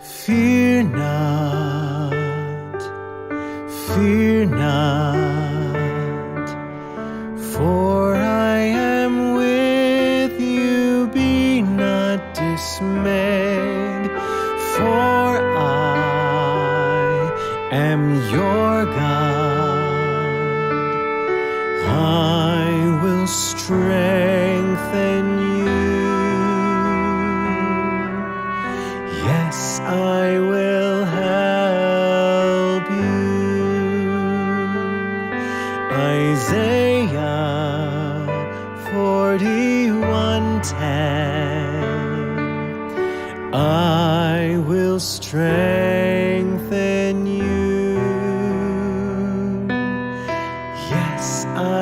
Fear not, fear not, for I am with you. Be not dismayed, for I am your God. I will strengthen you. Yes, I will help you. Isaiah 41:10. I will strengthen you. Yes, I